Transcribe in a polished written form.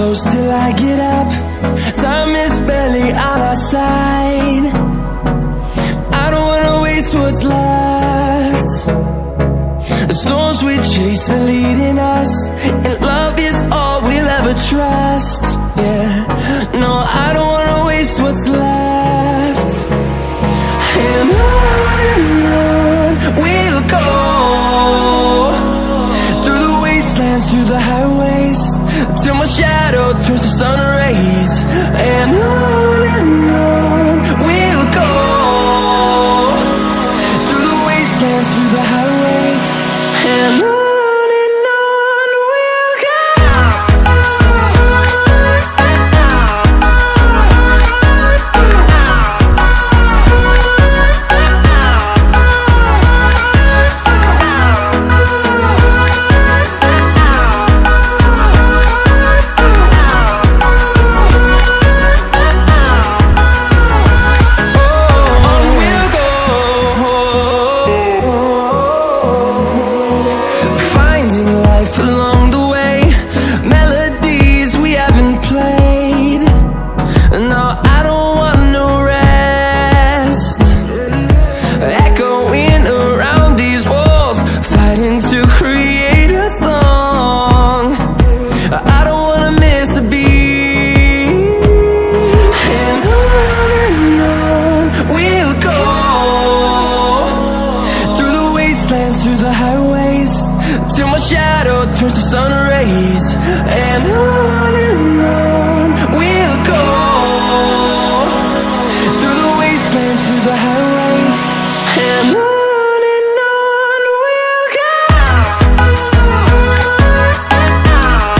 close till I get up. Time is barely on our side. I don't wanna waste what's left. The storms we chase are leading us, and love is all we'll ever trust. Yeah, no, I don't wanna waste what's left. And on we'll go, through the wastelands, through the highways, till my shadow turns to sun rays. And on we'll go, through the wastelands, through the highways, and on we'll go. Along the way, melodies we haven't played. No, I don't want no rest. Echoing around these walls, fighting to create a song. I don't wanna miss a beat. And on we'll go, through the wastelands, through the highways, till my shadow turns to sun rays. And on